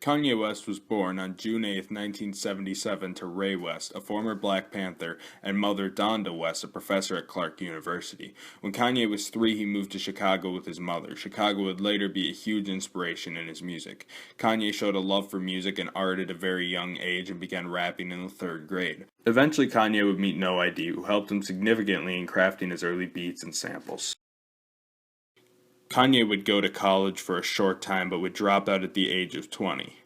Kanye West was born on June 8, 1977 to Ray West, a former Black Panther, and mother Donda West, a professor at Clark University. When Kanye was 3, he moved to Chicago with his mother. Chicago would later be a huge inspiration in his music. Kanye showed a love for music and art at a very young age and began rapping in the 3rd grade. Eventually, Kanye would meet No ID, who helped him significantly in crafting his early beats and samples. Kanye would go to college for a short time but would drop out at the age of 20.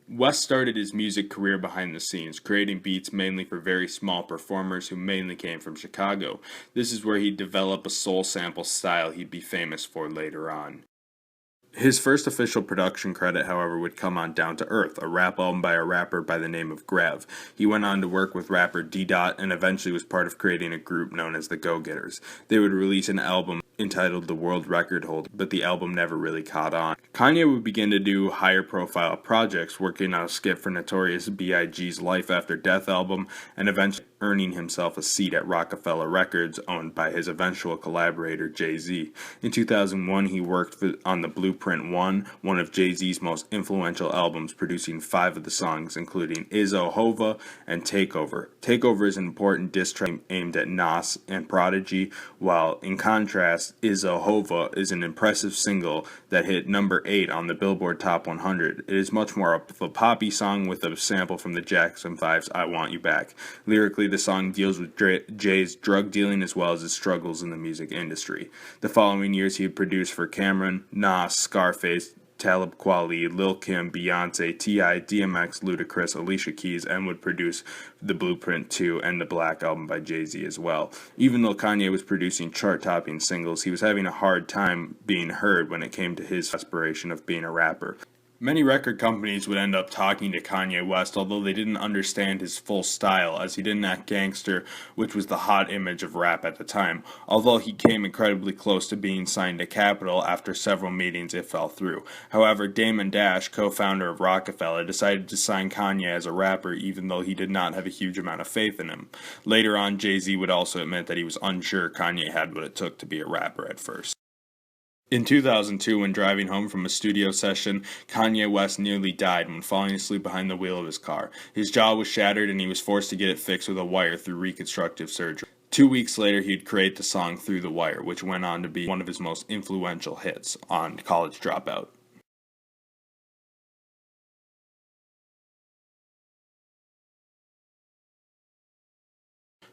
West started his music career behind the scenes, creating beats mainly for very small performers who mainly came from Chicago. This is where he'd develop a soul sample style he'd be famous for later on. His first official production credit, however, would come on Down to Earth, a rap album by a rapper by the name of Grav. He went on to work with rapper D-Dot and eventually was part of creating a group known as the Go-Getters. They would release an album entitled The World Record Holder, but the album never really caught on. Kanye would begin to do higher profile projects, working on a skit for Notorious B.I.G.'s Life After Death album, and eventually earning himself a seat at Rockefeller Records, owned by his eventual collaborator Jay-Z. In 2001, he worked on the Blueprint 1, one of Jay-Z's most influential albums, producing 5 of the songs, including Izzo Hova and Takeover. Takeover is an important diss track aimed at Nas and Prodigy, while in contrast, Izzo Hova is an impressive single that hit number 8 on the Billboard Top 100. It is much more of a poppy song with a sample from the Jackson 5's I Want You Back. Lyrically, the song deals with Jay's drug dealing as well as his struggles in the music industry. The following years, he would produce for Cameron, Nas, Scarface, Talib Kweli, Lil Kim, Beyonce, T.I., DMX, Ludacris, Alicia Keys, and would produce the Blueprint 2 and the Black album by Jay-Z as well. Even though Kanye was producing chart-topping singles, he was having a hard time being heard when it came to his aspiration of being a rapper. Many record companies would end up talking to Kanye West, although they didn't understand his full style, as he didn't act gangster, which was the hot image of rap at the time. Although he came incredibly close to being signed to Capitol, after several meetings it fell through. However, Damon Dash, co-founder of Rockefeller, decided to sign Kanye as a rapper even though he did not have a huge amount of faith in him. Later on, Jay-Z would also admit that he was unsure Kanye had what it took to be a rapper at first. In 2002, when driving home from a studio session, Kanye West nearly died when falling asleep behind the wheel of his car. His jaw was shattered and he was forced to get it fixed with a wire through reconstructive surgery. 2 weeks later, he'd create the song Through the Wire, which went on to be one of his most influential hits on College Dropout.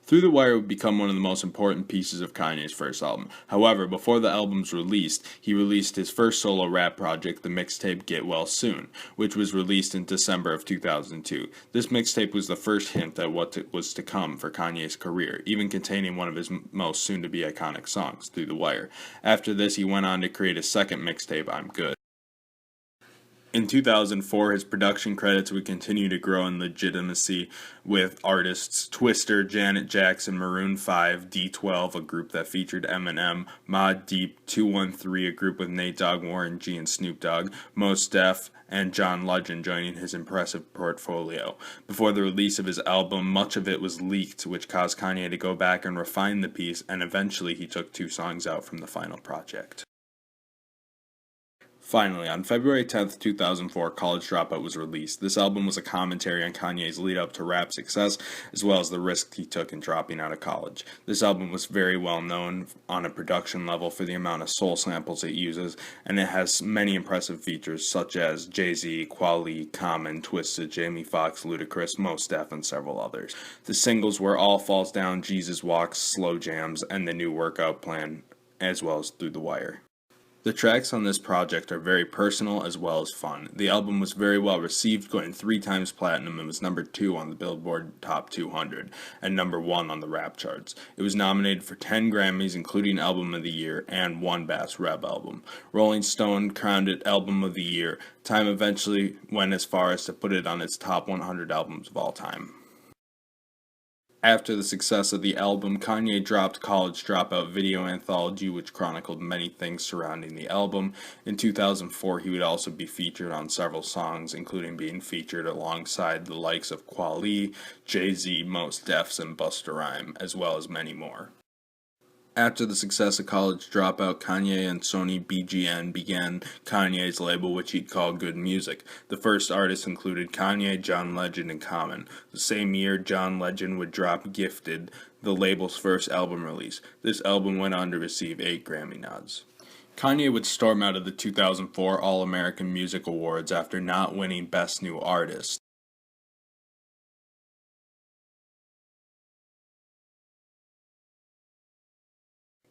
Through the Wire would become one of the most important pieces of Kanye's first album. However, before the album's release, he released his first solo rap project, the mixtape Get Well Soon, which was released in December of 2002. This mixtape was the first hint at what was to come for Kanye's career, even containing one of his most soon-to-be iconic songs, Through the Wire. After this, he went on to create his second mixtape, I'm Good. In 2004, his production credits would continue to grow in legitimacy with artists Twister, Janet Jackson, Maroon 5, D12, a group that featured Eminem, Mod Deep, 213, a group with Nate Dogg, Warren G, and Snoop Dogg, Mos Def, and John Legend joining his impressive portfolio. Before the release of his album, much of it was leaked, which caused Kanye to go back and refine the piece, and eventually he took 2 songs out from the final project. Finally, on February 10th, 2004, College Dropout was released. This album was a commentary on Kanye's lead-up to rap success, as well as the risk he took in dropping out of college. This album was very well known on a production level for the amount of soul samples it uses, and it has many impressive features such as Jay-Z, Kweli, Common, Twisted, Jamie Foxx, Ludacris, Mos Def, and several others. The singles were All Falls Down, Jesus Walks, Slow Jams, and The New Workout Plan, as well as Through the Wire. The tracks on this project are very personal as well as fun. The album was very well received, going 3 times platinum and was number 2 on the Billboard Top 200 and number 1 on the rap charts. It was nominated for 10 Grammys, including Album of the Year and 1 Bass Rev album. Rolling Stone crowned it Album of the Year. Time eventually went as far as to put it on its top 100 albums of all time. After the success of the album, Kanye dropped College Dropout video anthology, which chronicled many things surrounding the album. In 2004, he would also be featured on several songs, including being featured alongside the likes of Kweli, Jay-Z, Mos Def, and Busta Rhymes, as well as many more. After the success of College Dropout, Kanye and Sony BGN began Kanye's label, which he'd call Good Music. The first artists included Kanye, John Legend, and Common. The same year, John Legend would drop Gifted, the label's first album release. This album went on to receive 8 Grammy nods. Kanye would storm out of the 2004 All-American Music Awards after not winning Best New Artist.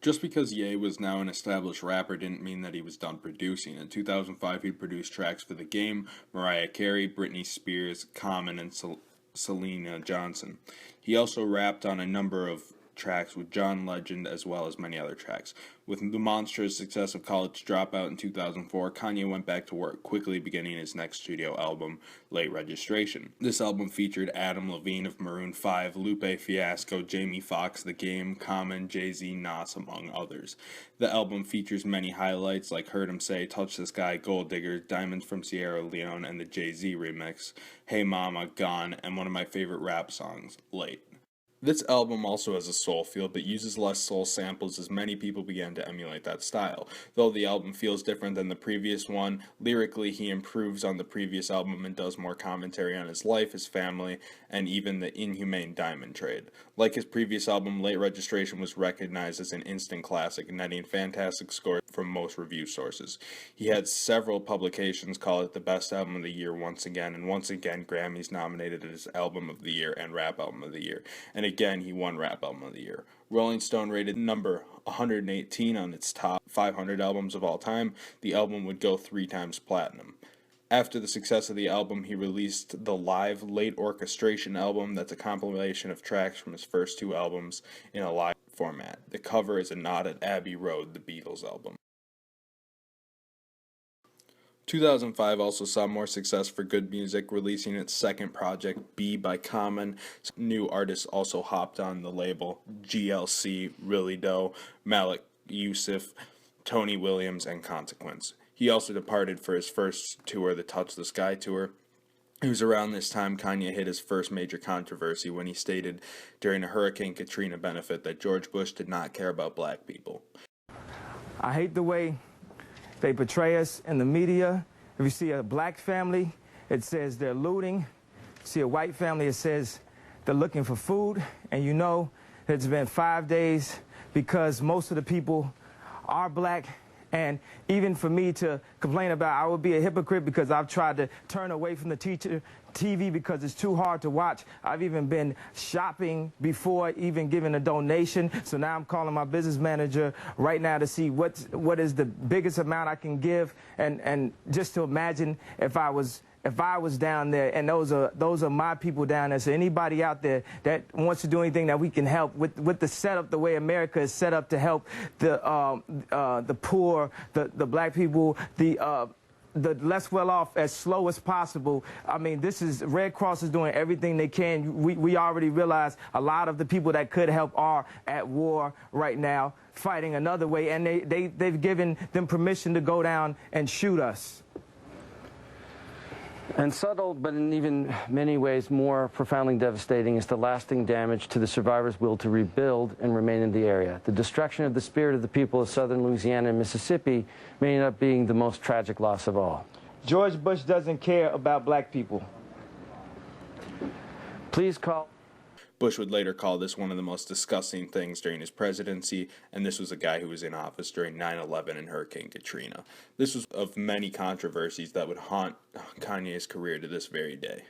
Just because Ye was now an established rapper didn't mean that he was done producing. In 2005, he produced tracks for The Game, Mariah Carey, Britney Spears, Common, and Selena Johnson. He also rapped on a number of tracks with John Legend as well as many other tracks. With the monstrous success of College Dropout in 2004, Kanye went back to work, quickly beginning his next studio album, Late Registration. This album featured Adam Levine of Maroon 5, Lupe Fiasco, Jamie Foxx, The Game, Common, Jay-Z, Nas, among others. The album features many highlights like Heard 'Em Say, Touch the Sky, Gold Digger, Diamonds from Sierra Leone, and the Jay-Z remix, Hey Mama, Gone, and one of my favorite rap songs, Late. This album also has a soul feel, but uses less soul samples as many people began to emulate that style. Though the album feels different than the previous one, lyrically he improves on the previous album and does more commentary on his life, his family, and even the inhumane diamond trade. Like his previous album, Late Registration was recognized as an instant classic, netting fantastic scores from most review sources. He had several publications call it the best album of the year once again, and once again Grammys nominated it as Album of the Year and Rap Album of the Year. And again, he won Rap Album of the Year. Rolling Stone rated number 118 on its top 500 albums of all time. The album would go 3 times platinum. After the success of the album, he released the live Late Orchestration album that's a compilation of tracks from his first 2 albums in a live format. The cover is a nod at Abbey Road, the Beatles album. 2005 also saw more success for Good Music, releasing its second project, B by Common. New artists also hopped on the label, GLC, Really Doe, Malik Yusuf, Tony Williams, and Consequence. He also departed for his first tour, the Touch the Sky tour. It was around this time Kanye hit his first major controversy when he stated during a Hurricane Katrina benefit that George Bush did not care about black people. I hate the way they portray us in the media. If you see a black family, it says they're looting. See a white family, it says they're looking for food. And you know it's been 5 days because most of the people are black. And even for me to complain about, I would be a hypocrite because I've tried to turn away from the TV because it's too hard to watch. I've even been shopping before even giving a donation. So now I'm calling my business manager right now to see what is the biggest amount I can give, and just to imagine if I was down there, and those are my people down there. So anybody out there that wants to do anything that we can help with the setup, the way America is set up to help the poor, the black people, the less well off as slow as possible. I mean, this is Red Cross is doing everything they can. We already realize a lot of the people that could help are at war right now, fighting another way, and they've given them permission to go down and shoot us. And subtle, but in even many ways more profoundly devastating, is the lasting damage to the survivors' will to rebuild and remain in the area. The destruction of the spirit of the people of southern Louisiana and Mississippi may end up being the most tragic loss of all. George Bush doesn't care about black people. Please call. Bush would later call this one of the most disgusting things during his presidency, and this was a guy who was in office during 9/11 and Hurricane Katrina. This was of many controversies that would haunt Kanye's career to this very day.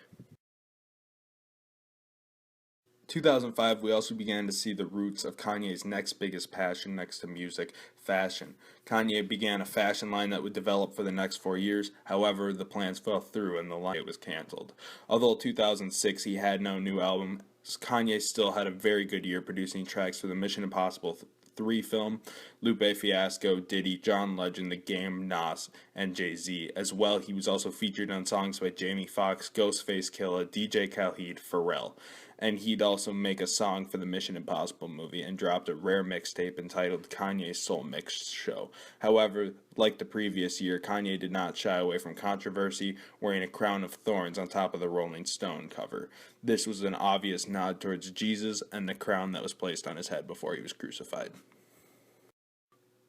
2005, we also began to see the roots of Kanye's next biggest passion next to music, fashion. Kanye began a fashion line that would develop for the next 4 years. However, the plans fell through and the line was canceled. Although 2006 he had no new album, Kanye still had a very good year producing tracks for the Mission Impossible 3 film, Lupe Fiasco, Diddy, John Legend, The Game, Nas, and Jay-Z. As well, he was also featured on songs by Jamie Foxx, Ghostface Killah, DJ Khaled, Pharrell. And he'd also make a song for the Mission Impossible movie and dropped a rare mixtape entitled Kanye's Soul Mix Show. However, like the previous year, Kanye did not shy away from controversy, wearing a crown of thorns on top of the Rolling Stone cover. This was an obvious nod towards Jesus and the crown that was placed on his head before he was crucified.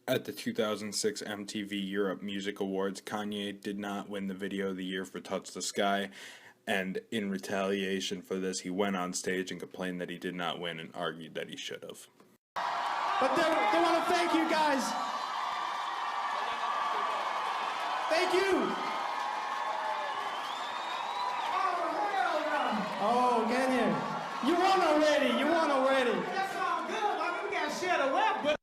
At the 2006 MTV Europe Music Awards, Kanye did not win the Video of the Year for Touch the Sky, and in retaliation for this, he went on stage and complained that he did not win and argued that he should have. But they want to thank you guys. Thank you. Oh, Kanye. You won already. That's all good. I mean, we got to share the wealth, but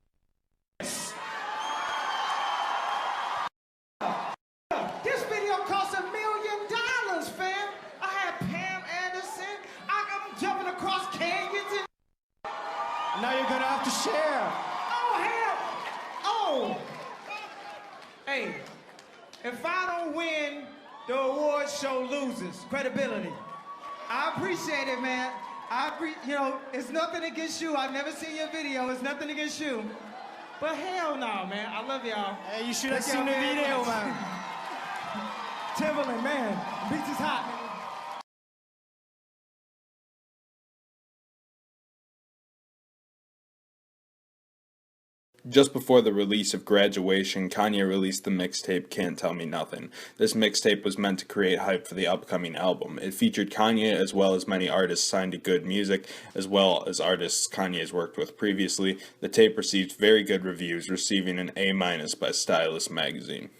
this video cost $1 million, fam. I had Pam Anderson. I'm jumping across canyons and Now you're going to have to share. oh. Hey, if I don't win, the award show loses credibility. I appreciate it, man. It's nothing against you. I've never seen your video. It's nothing against you. But hell no, man. I love y'all. Hey, you should have seen the video, man. Timberland, man. The beach is hot. Just before the release of Graduation, Kanye released the mixtape Can't Tell Me Nothing. This mixtape was meant to create hype for the upcoming album. It featured Kanye as well as many artists signed to Good Music, as well as artists Kanye has worked with previously. The tape received very good reviews, receiving an A- by Stylist magazine.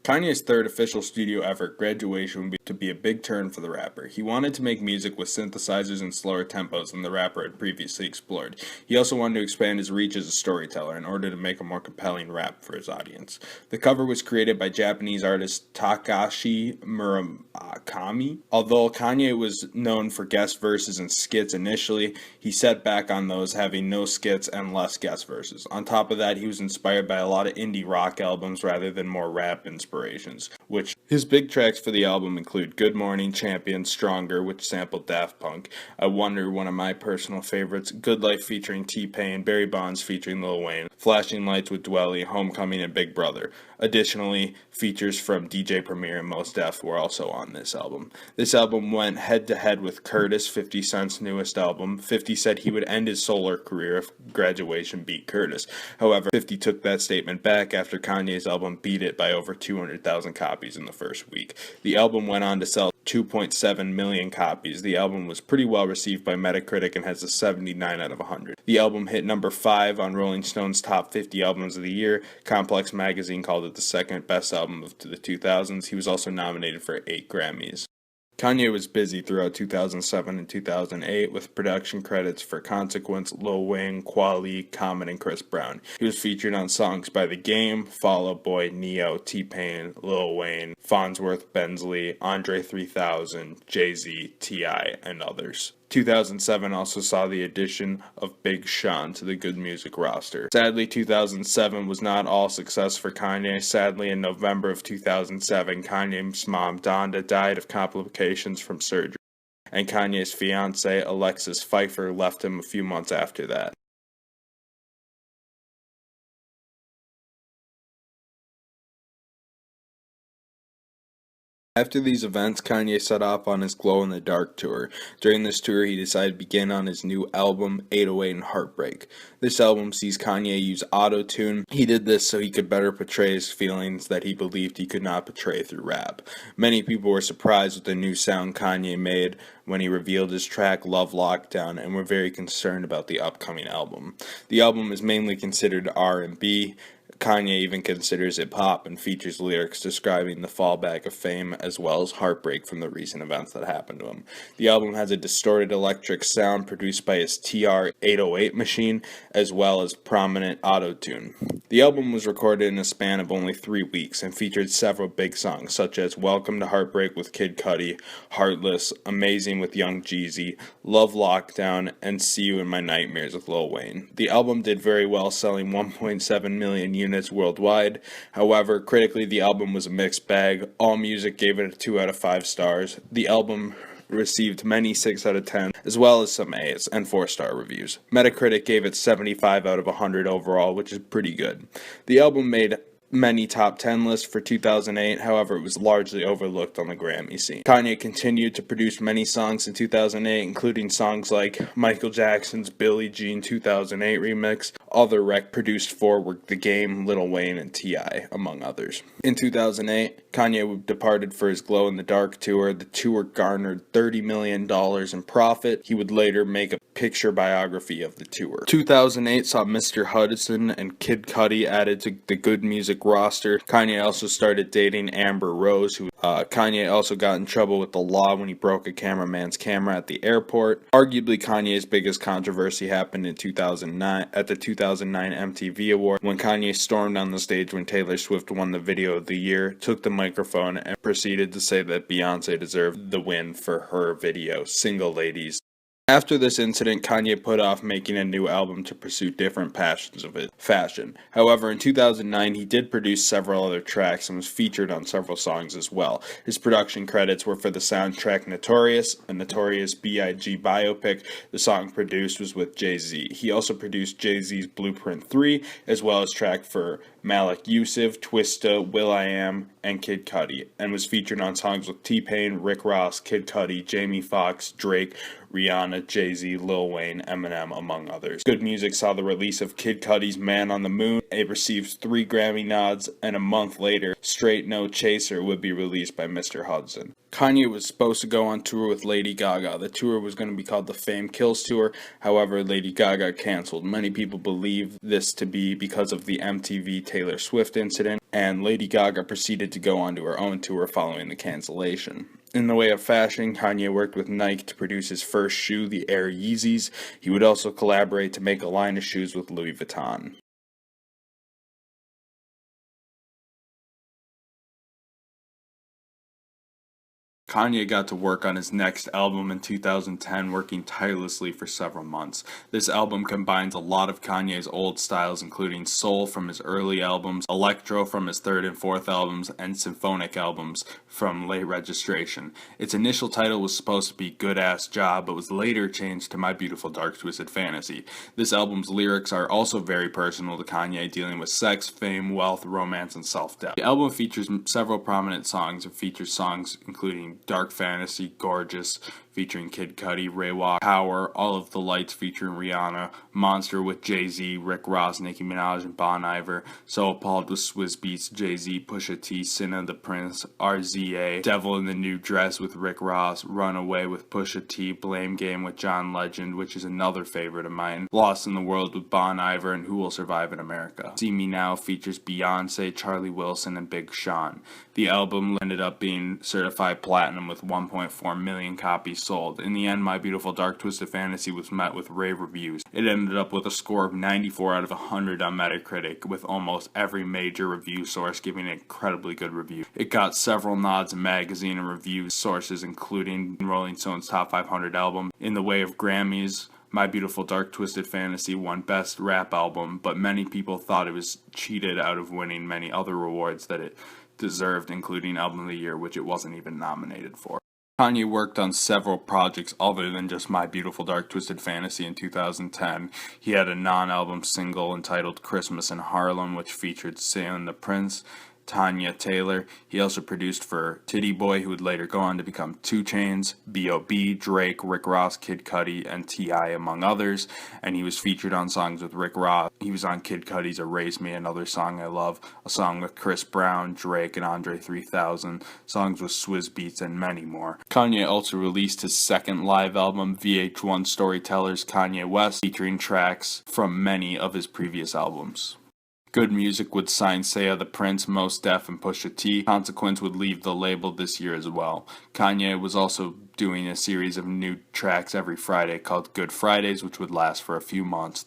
Kanye's third official studio effort, Graduation, would be a big turn for the rapper. He wanted to make music with synthesizers and slower tempos than the rapper had previously explored. He also wanted to expand his reach as a storyteller in order to make a more compelling rap for his audience. The cover was created by Japanese artist Takashi Murakami. Although Kanye was known for guest verses and skits initially, he set back on those, having no skits and less guest verses. On top of that, he was inspired by a lot of indie rock albums rather than more rap inspirations, which his big tracks for the album include Good Morning, Champion, Stronger, which sampled Daft Punk, I Wonder, one of my personal favorites, Good Life featuring T-Pain, Barry Bonds featuring Lil Wayne, Flashing Lights with Dwelly, Homecoming, and Big Brother. Additionally, features from DJ Premier and Mos Def were also on this album. This album went head-to-head with Curtis, 50 Cent's newest album. 50 said he would end his solo career if Graduation beat Curtis. However, 50 took that statement back after Kanye's album beat it by over 200,000 copies in the first week. The album went on to sell 2.7 million copies. The album was pretty well received by Metacritic and has a 79 out of 100. The album hit number 5 on Rolling Stone's top 50 albums of the year. Complex magazine called it the second best album of the 2000s. He was also nominated for 8 Grammys. Kanye was busy throughout 2007 and 2008 with production credits for Consequence, Lil Wayne, Kweli, Common, and Chris Brown. He was featured on songs by The Game, Fall Out Boy, Neo, T-Pain, Lil Wayne, Farnsworth, Bensley, Andre 3000, Jay-Z, T.I., and others. 2007 also saw the addition of Big Sean to the Good Music roster. Sadly, 2007 was not all success for Kanye. Sadly, in November of 2007, Kanye's mom, Donda, died of complications from surgery, and Kanye's fiancée, Alexis Pfeiffer, left him a few months after that. After these events, Kanye set off on his Glow in the Dark tour. During this tour, he decided to begin on his new album, 808 and Heartbreak. This album sees Kanye use auto-tune. He did this so he could better portray his feelings that he believed he could not portray through rap. Many people were surprised with the new sound Kanye made when he revealed his track Love Lockdown and were very concerned about the upcoming album. The album is mainly considered R&B. Kanye even considers it pop and features lyrics describing the fallback of fame as well as heartbreak from the recent events that happened to him. The album has a distorted electric sound produced by his TR-808 machine as well as prominent auto-tune. The album was recorded in a span of only 3 weeks and featured several big songs such as Welcome to Heartbreak with Kid Cudi, Heartless, Amazing with Young Jeezy, Love Lockdown, and See You in My Nightmares with Lil Wayne. The album did very well, selling 1.7 million units worldwide. However, critically, the album was a mixed bag. AllMusic gave it a 2 out of 5 stars. The album received many 6 out of 10, as well as some A's and 4-star reviews. Metacritic gave it 75 out of 100 overall, which is pretty good. The album made many top 10 lists for 2008, however, it was largely overlooked on the Grammy scene. Kanye continued to produce many songs in 2008, including songs like Michael Jackson's Billie Jean 2008 remix, Other produced for were The Game, Lil Wayne, and T.I., among others. In 2008, Kanye departed for his Glow in the Dark tour. The tour garnered $30 million in profit. He would later make a picture biography of the tour. 2008 saw Mr. Hudson and Kid Cudi added to the Good Music roster. Kanye also started dating Amber Rose, who Kanye also got in trouble with the law when he broke a cameraman's camera at the airport. Arguably, Kanye's biggest controversy happened in 2009 at the 2009 MTV Award when Kanye stormed on the stage when Taylor Swift won the Video of the Year, took the microphone, and proceeded to say that Beyonce deserved the win for her video, Single Ladies. After this incident, Kanye put off making a new album to pursue different passions of fashion. However, in 2009, he did produce several other tracks and was featured on several songs as well. His production credits were for the soundtrack Notorious, a Notorious B.I.G. biopic. The song produced was with Jay-Z. He also produced Jay-Z's Blueprint 3, as well as track for Malik Yusuf, Twista, will.i.am, and Kid Cudi, and was featured on songs with T-Pain, Rick Ross, Kid Cudi, Jamie Foxx, Drake, Rihanna, Jay-Z, Lil Wayne, Eminem, among others. Good Music saw the release of Kid Cudi's Man on the Moon. It received 3 Grammy nods, and a month later, Straight No Chaser would be released by Mr. Hudson. Kanye was supposed to go on tour with Lady Gaga. The tour was going to be called the Fame Kills Tour. However, Lady Gaga canceled. Many people believe this to be because of the MTV Taylor Swift incident, and Lady Gaga proceeded to go on to her own tour following the cancellation. In the way of fashion, Kanye worked with Nike to produce his first shoe, the Air Yeezys. He would also collaborate to make a line of shoes with Louis Vuitton. Kanye got to work on his next album in 2010, working tirelessly for several months. This album combines a lot of Kanye's old styles, including soul from his early albums, electro from his third and fourth albums, and symphonic albums from Late Registration. Its initial title was supposed to be Good Ass Job, but was later changed to My Beautiful Dark Twisted Fantasy. This album's lyrics are also very personal to Kanye, dealing with sex, fame, wealth, romance, and self-doubt. The album features several prominent songs. It features songs including Dark Fantasy, Gorgeous, featuring Kid Cudi, Ray Walk, Power, All of the Lights featuring Rihanna, Monster with Jay-Z, Rick Ross, Nicki Minaj, and Bon Iver, So Appalled with Swizz Beatz, Jay-Z, Pusha T, Sinna the Prince, RZA, Devil in the New Dress with Rick Ross, Runaway with Pusha T, Blame Game with John Legend, which is another favorite of mine, Lost in the World with Bon Iver, and Who Will Survive in America. See Me Now features Beyonce, Charlie Wilson, and Big Sean. The album ended up being certified platinum with 1.4 million copies sold. In the end, My Beautiful Dark Twisted Fantasy was met with rave reviews. It ended up with a score of 94 out of 100 on Metacritic, with almost every major review source giving an incredibly good review. It got several nods in magazine and review sources, including Rolling Stone's Top 500 album. In the way of Grammys, My Beautiful Dark Twisted Fantasy won Best Rap Album, but many people thought it was cheated out of winning many other awards that it deserved, including Album of the Year, which it wasn't even nominated for. Kanye worked on several projects other than just My Beautiful Dark Twisted Fantasy in 2010. He had a non-album single entitled Christmas in Harlem, which featured Sam the Prince, Tanya Taylor. He also produced for Titty Boy, who would later go on to become 2 Chainz, B.O.B., Drake, Rick Ross, Kid Cudi, and T.I., among others. And he was featured on songs with Rick Ross. He was on Kid Cudi's Erase Me, another song I love, a song with Chris Brown, Drake, and Andre 3000, songs with Swizz Beatz, and many more. Kanye also released his second live album, VH1 Storytellers Kanye West, featuring tracks from many of his previous albums. Good Music would sign Saya the Prince, Mos Def, and Pusha T. Consequence would leave the label this year as well. Kanye was also doing a series of new tracks every Friday called Good Fridays, which would last for a few months.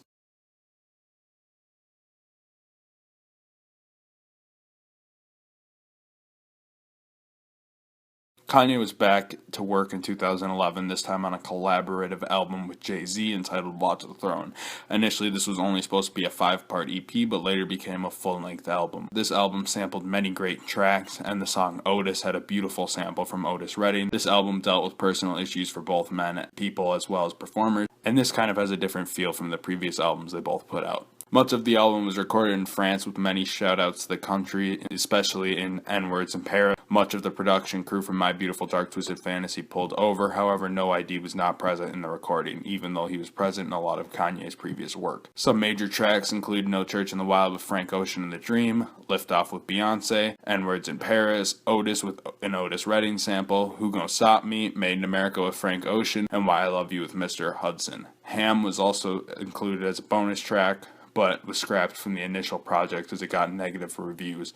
Kanye was back to work in 2011, this time on a collaborative album with Jay-Z entitled Watch the Throne. Initially, this was only supposed to be a 5-part EP, but later became a full-length album. This album sampled many great tracks, and the song Otis had a beautiful sample from Otis Redding. This album dealt with personal issues for both men, people, as well as performers, and this kind of has a different feel from the previous albums they both put out. Much of the album was recorded in France, with many shout-outs to the country, especially in N-Words in Paris. Much of the production crew from My Beautiful Dark Twisted Fantasy pulled over. However, No ID was not present in the recording, even though he was present in a lot of Kanye's previous work. Some major tracks include No Church in the Wild with Frank Ocean and The Dream, Lift Off with Beyonce, N-Words in Paris, Otis with an Otis Redding sample, Who Gon' Stop Me, Made in America with Frank Ocean, and Why I Love You with Mr. Hudson. Ham was also included as a bonus track, but was scrapped from the initial project as it got negative reviews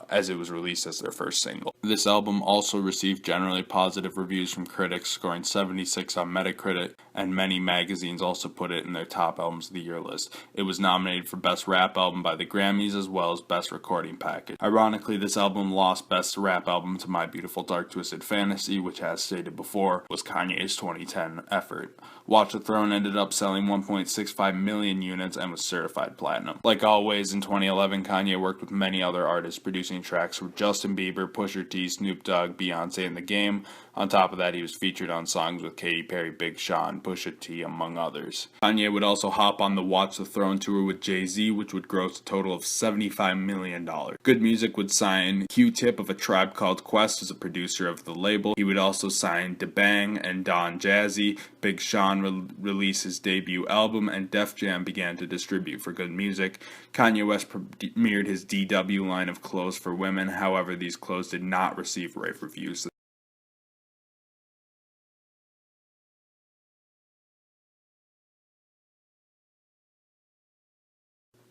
as it was released as their first single. This album also received generally positive reviews from critics, scoring 76 on Metacritic, and many magazines also put it in their top albums of the year list. It was nominated for Best Rap Album by the Grammys as well as Best Recording Package. Ironically, this album lost Best Rap Album to My Beautiful Dark Twisted Fantasy, which, as stated before, was Kanye's 2010 effort. Watch the Throne ended up selling 1.65 million units and was certified platinum. Like always, in 2011, Kanye worked with many other artists, producing tracks for Justin Bieber, Pusha T, Snoop Dogg, Beyonce, and The Game. On top of that, he was featured on songs with Katy Perry, Big Sean, Pusha T, among others. Kanye would also hop on the Watch the Throne tour with Jay-Z, which would gross a total of $75 million. Good Music would sign Q-Tip of A Tribe Called Quest as a producer of the label. He would also sign DaBang and Don Jazzy. Big Sean released his debut album, and Def Jam began to distribute for Good Music. Kanye West premiered his DW line of clothes for women. However, these clothes did not receive rave reviews.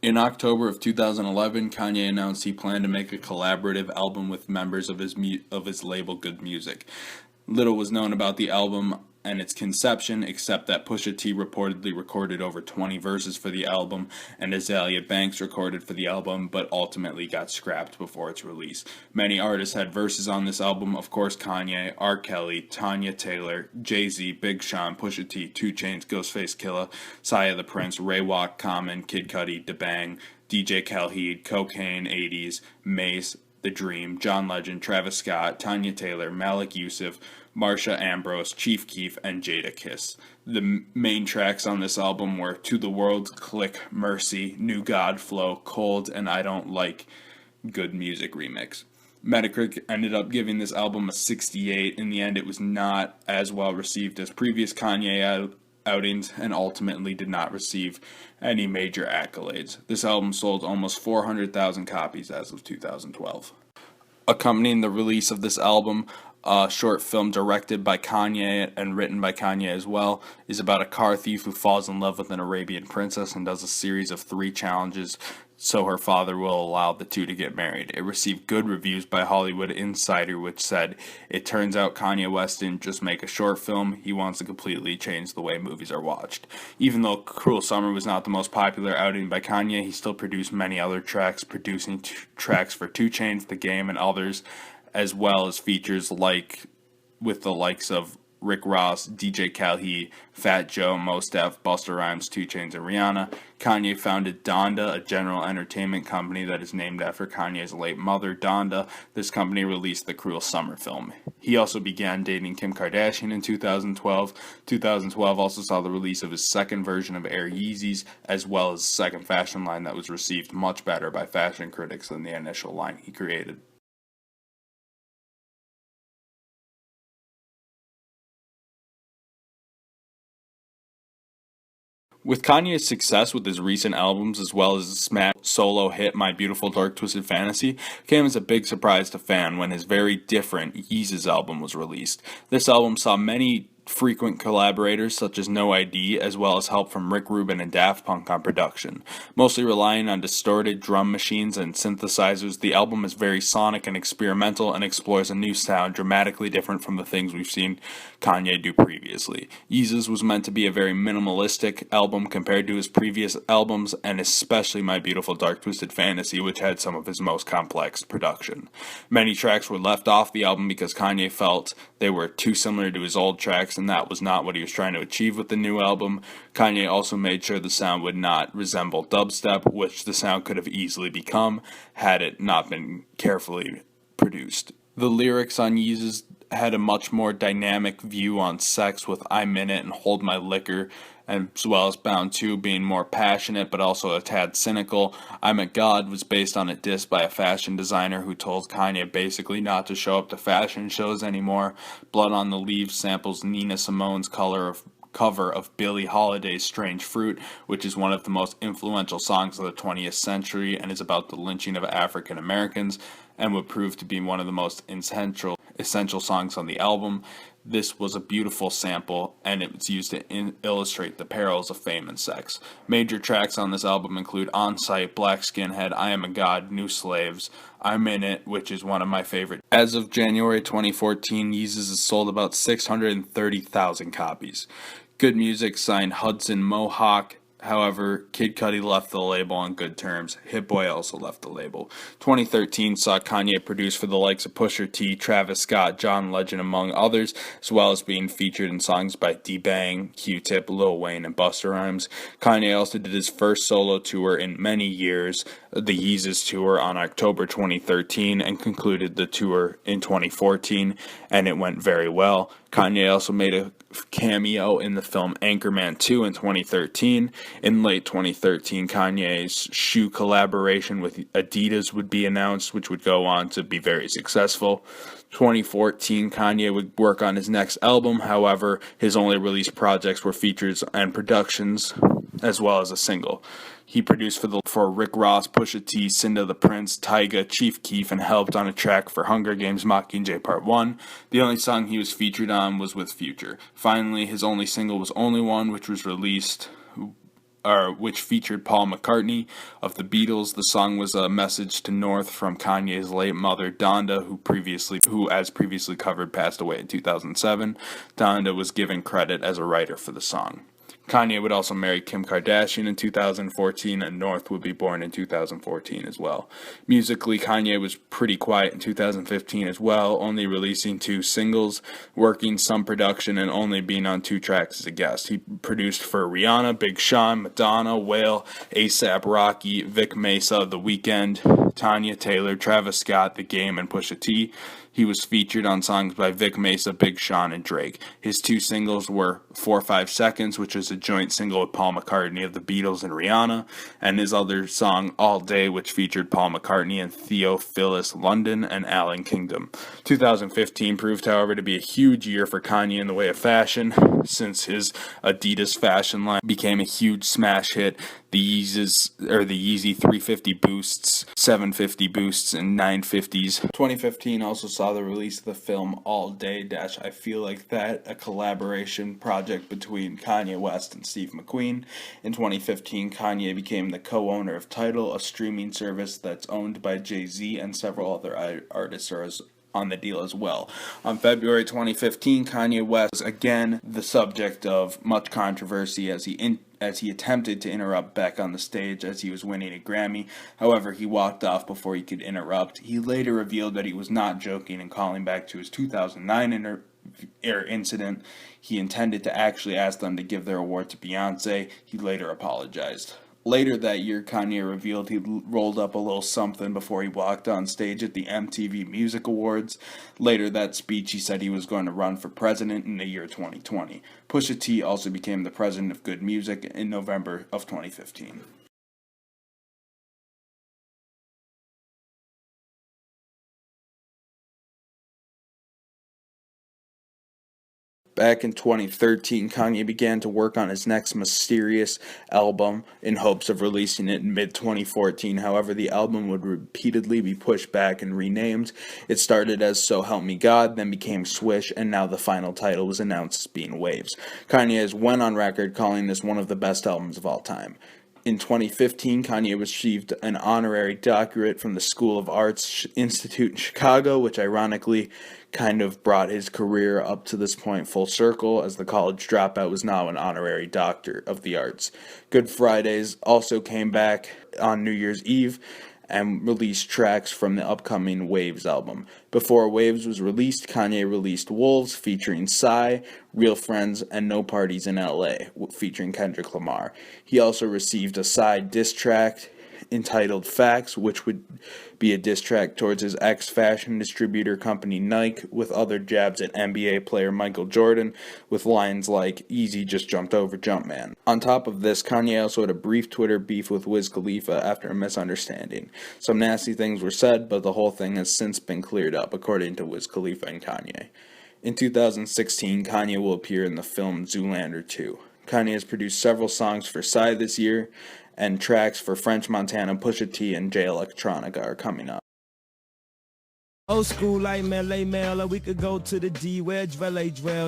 In October of 2011, Kanye announced he planned to make a collaborative album with members of his label Good Music. Little was known about the album and its conception, except that Pusha T reportedly recorded over 20 verses for the album, and Azalea Banks recorded for the album, but ultimately got scrapped before its release. Many artists had verses on this album, of course Kanye, R. Kelly, Tanya Taylor, Jay-Z, Big Sean, Pusha T, 2 Chainz, Ghostface Killah, Saya the Prince, Ray Walk, Common, Kid Cudi, DaBang, DJ Khaled, Cocaine, 80s, Mace, The Dream, John Legend, Travis Scott, Tanya Taylor, Malik Yusuf, Marsha Ambrose, Chief Keef, and Jada Kiss. The main tracks on this album were To the World, Click, Mercy, New God Flow, Cold, and I Don't Like Good Music remix. Metacritic ended up giving this album a 68. In the end, it was not as well received as previous Kanye outings and ultimately did not receive any major accolades. This album sold almost 400,000 copies as of 2012. Accompanying the release of this album, a short film directed by Kanye and written by Kanye as well is about a car thief who falls in love with an Arabian princess and does a series of 3 challenges so her father will allow the two to get married. It received good reviews by Hollywood Insider, which said, "It turns out Kanye West didn't just make a short film, he wants to completely change the way movies are watched." Even though Cruel Summer was not the most popular outing by Kanye, he still produced many other tracks, producing tracks for 2 Chainz, The Game, and others, as well as features like with the likes of Rick Ross, DJ Khaled, Fat Joe, Mos Def, Busta Rhymes, 2 Chainz, and Rihanna. Kanye founded Donda, a general entertainment company that is named after Kanye's late mother, Donda. This company released the Cruel Summer film. He also began dating Kim Kardashian in 2012. 2012 also saw the release of his second version of Air Yeezys, as well as a second fashion line that was received much better by fashion critics than the initial line he created. With Kanye's success with his recent albums, as well as his smash solo hit My Beautiful Dark Twisted Fantasy, came as a big surprise to fans when his very different Yeezus album was released. This album saw many frequent collaborators such as No ID, as well as help from Rick Rubin and Daft Punk on production. Mostly relying on distorted drum machines and synthesizers, the album is very sonic and experimental and explores a new sound dramatically different from the things we've seen Kanye do previously. Yeezus was meant to be a very minimalistic album compared to his previous albums, and especially My Beautiful Dark Twisted Fantasy, which had some of his most complex production. Many tracks were left off the album because Kanye felt they were too similar to his old tracks, and that was not what he was trying to achieve with the new album. Kanye also made sure the sound would not resemble dubstep, which the sound could have easily become had it not been carefully produced. The lyrics on Yeezus had a much more dynamic view on sex with I'm in It and Hold My Liquor, as well as Bound 2 being more passionate but also a tad cynical. I'm a God was based on a diss by a fashion designer who told Kanye basically not to show up to fashion shows anymore. Blood on the Leaves samples Nina Simone's cover of Billie Holiday's Strange Fruit, which is one of the most influential songs of the 20th century and is about the lynching of African Americans and would prove to be one of the most essential songs on the album. This was a beautiful sample, and it was used to illustrate the perils of fame and sex. Major tracks on this album include On Sight, Black Skinhead, I Am a God, New Slaves, I'm in It, which is one of my favorite. As of January 2014, Yeezus has sold about 630,000 copies. Good Music signed Hudson Mohawk. However, Kid Cudi left the label on good terms. Hit Boy also left the label. 2013 saw Kanye produce for the likes of Pusha T, Travis Scott, John Legend, among others, as well as being featured in songs by D-Bang, Q-Tip, Lil Wayne, and Busta Rhymes. Kanye also did his first solo tour in many years, the Yeezus tour, on October 2013, and concluded the tour in 2014, and it went very well. Kanye also made a cameo in the film Anchorman 2 in 2013. In late 2013, Kanye's shoe collaboration with Adidas would be announced, which would go on to be very successful. 2014, Kanye would work on his next album. However, his only released projects were features and productions, as well as a single. He produced for Rick Ross, Pusha T, Cinda the Prince, Tyga, Chief Keef, and helped on a track for Hunger Games Mockingjay Part 1. The only song he was featured on was with Future. Finally, his only single was Only One, which featured Paul McCartney of the Beatles. The song was a message to North from Kanye's late mother, Donda, who as previously covered, passed away in 2007. Donda was given credit as a writer for the song. Kanye would also marry Kim Kardashian in 2014, and North would be born in 2014 as well. Musically, Kanye was pretty quiet in 2015 as well, only releasing 2 singles, working some production, and only being on 2 tracks as a guest. He produced for Rihanna, Big Sean, Madonna, Whale, A$AP Rocky, Vic Mesa, The Weeknd, Tanya Taylor, Travis Scott, The Game, and Pusha T. He was featured on songs by Vic Mesa, Big Sean, and Drake. His 2 singles were 4 5 Seconds, which was a joint single with Paul McCartney of the Beatles and Rihanna, and his other song, All Day, which featured Paul McCartney and Theophilus London and Alan Kingdom. 2015 proved, however, to be a huge year for Kanye in the way of fashion, since his Adidas fashion line became a huge smash hit. The Yeezy 350 Boosts, 750 Boosts, and 950s. 2015 also saw the release of the film All Day - I Feel Like That, a collaboration project between Kanye West and Steve McQueen. In 2015, Kanye became the co-owner of Tidal, a streaming service that's owned by Jay-Z, and several other artists are on the deal as well. On February 2015, Kanye West was again the subject of much controversy as he attempted to interrupt Beck on the stage as he was winning a Grammy. However, he walked off before he could interrupt. He later revealed that he was not joking and calling back to his 2009 incident. He intended to actually ask them to give their award to Beyonce. He later apologized. Later that year, Kanye revealed he rolled up a little something before he walked on stage at the MTV Music Awards. Later that speech, he said he was going to run for president in the year 2020. Pusha T also became the president of Good Music in November of 2015. Back in 2013, Kanye began to work on his next mysterious album in hopes of releasing it in mid-2014. However, the album would repeatedly be pushed back and renamed. It started as So Help Me God, then became Swish, and now the final title was announced as being Waves. Kanye has went on record calling this one of the best albums of all time. In 2015, Kanye received an honorary doctorate from the School of Arts Institute in Chicago, which ironically kind of brought his career up to this point full circle, as the College Dropout was now an honorary doctor of the arts. Good Fridays also came back on New Year's Eve and released tracks from the upcoming Waves album. Before Waves was released, Kanye released Wolves featuring Psy, Real Friends, and No Parties in LA featuring Kendrick Lamar. He also received a side diss track entitled Facts, which would be a diss track towards his ex-fashion distributor company Nike, with other jabs at NBA player Michael Jordan, with lines like, "Easy just jumped over Jumpman." On top of this, Kanye also had a brief Twitter beef with Wiz Khalifa after a misunderstanding. Some nasty things were said, but the whole thing has since been cleared up, according to Wiz Khalifa and Kanye. In 2016, Kanye will appear in the film Zoolander 2. Kanye has produced several songs for Psy this year, and tracks for French Montana, Pusha T, and Jay Electronica are coming up. Old school like Melee Mail, or we could go to the D where dwell,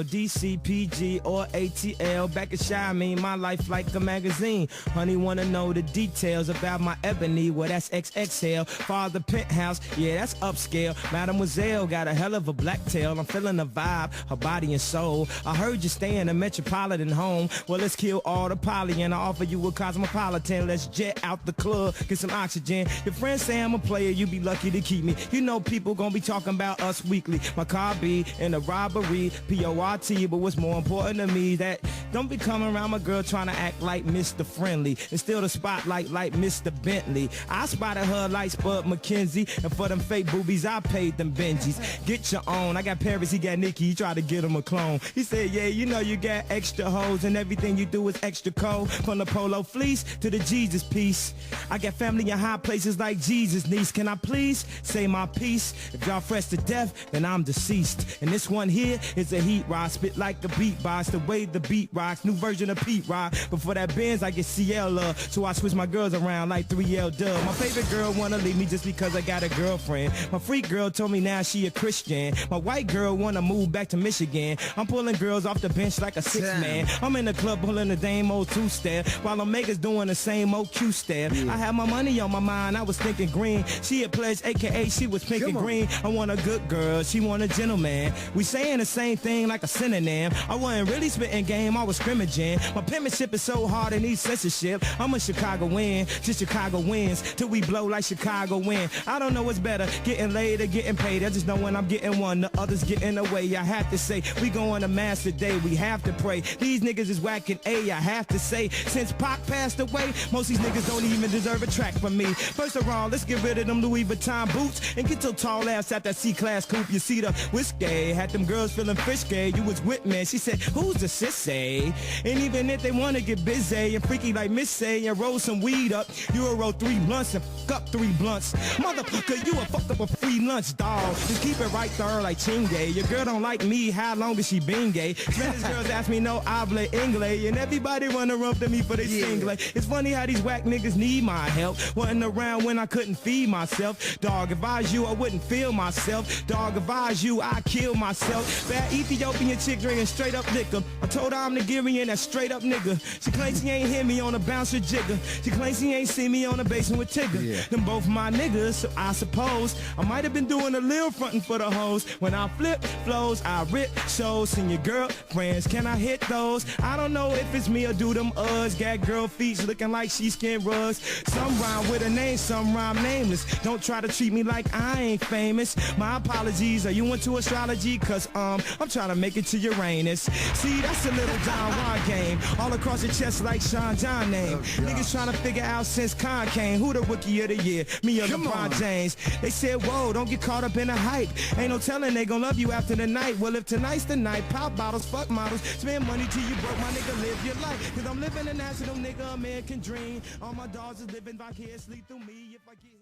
DCPG or ATL. Back at Shy, I mean my life like a magazine. Honey wanna know the details about my ebony, well that's XXL. Father Penthouse, yeah that's upscale. Mademoiselle got a hell of a black tail. I'm feeling the vibe, her body and soul. I heard you stay in a metropolitan home. Well let's kill all the poly and I offer you a cosmopolitan. Let's jet out the club, get some oxygen. Your friends say I'm a player, you be lucky to keep me. You know people gon' be talking about us weekly. My car be in a robbery, PORT, but what's more important to me that don't be coming around my girl trying to act like Mr. Friendly and steal the spotlight like Mr. Bentley. I spotted her like Spud McKenzie, and for them fake boobies I paid them Benjis. Get your own. I got Paris, he got Nikki, he tried to get him a clone. He said, yeah, you know you got extra hoes and everything you do is extra cold. From the polo fleece to the Jesus piece. I got family in high places like Jesus' niece. Can I please say my piece? If y'all fresh to death, then I'm deceased. And this one here is a heat rock, spit like a beatbox, the way the beat rocks, new version of Pete Rock. But for that Benz, I get CL love, so I switch my girls around like 3L Dub. My favorite girl wanna leave me just because I got a girlfriend. My freak girl told me now she a Christian. My white girl wanna move back to Michigan. I'm pulling girls off the bench like a 6-man. I'm in the club pulling the dame old two-step, while Omega's doing the same old Q-step. I had my money on my mind, I was thinking green. She had pledged, aka she was pink and green. I want a good girl, she want a gentleman. We saying the same thing like a synonym. I wasn't really spitting game, I was scrimmaging. My penmanship is so hard it needs censorship. I'm a Chicago win, till Chicago wins, till we blow like Chicago win. I don't know what's better, getting laid or getting paid. I just know when I'm getting one, the others getting away. I have to say, we going to mass today, we have to pray. These niggas is whacking A, I have to say. Since Pac passed away, most these niggas don't even deserve a track from me. First of all, let's get rid of them Louis Vuitton boots and get your tall ass out that C-class coupe. You see the whiskey, had them girls feeling frisky. You was with me, she said, who's the sissy? And even if they wanna get busy and freaky like Missy and roll some weed up, you'll roll 3 blunts and fuck up 3 blunts. Motherfucker, you a fuck up a free lunch, dog. Just keep it right there like Chingue. Your girl don't like me, how long has she been gay? Spanish girls ask me no habla English, and everybody wanna run to me for their single. It's funny how these whack niggas need my help. Wasn't around when I couldn't feed myself. Dog, if I was you, I wouldn't feel myself. Dog, if I was you, I'd kill myself. Bad Ethiopian chick drinking straight up liquor. I told her I'm Nigerian, that straight up nigga. She claims she ain't hear me on a bouncer jigger. She claims she ain't see me on the basement with Tigger. Them both my niggas, so I suppose I might have been doing a little frontin' for the hoes. When I flip flows, I rip shows. And your girlfriends, can I hit those? I don't know if it's me or do them Uggs. Got girl feet looking like sheepskin rugs. Some rhyme with a name, some rhyme nameless. Don't try to treat me like I ain't famous. My apologies, are you into astrology? Cause I'm trying to make it to Uranus. See, that's a little Don Juan game. All across your chest like Sean John name. Niggas trying to figure out since Con came who the rookie of the year, me or LeBron James. They said, whoa, don't get caught up in the hype. Ain't no telling they gon' love you after the night. Well, if tonight's the night, pop bottles, fuck models, spend money till you broke, my nigga, live your life. Cause I'm living a national nigga American dream. All my dogs is living vicariously through me. If I get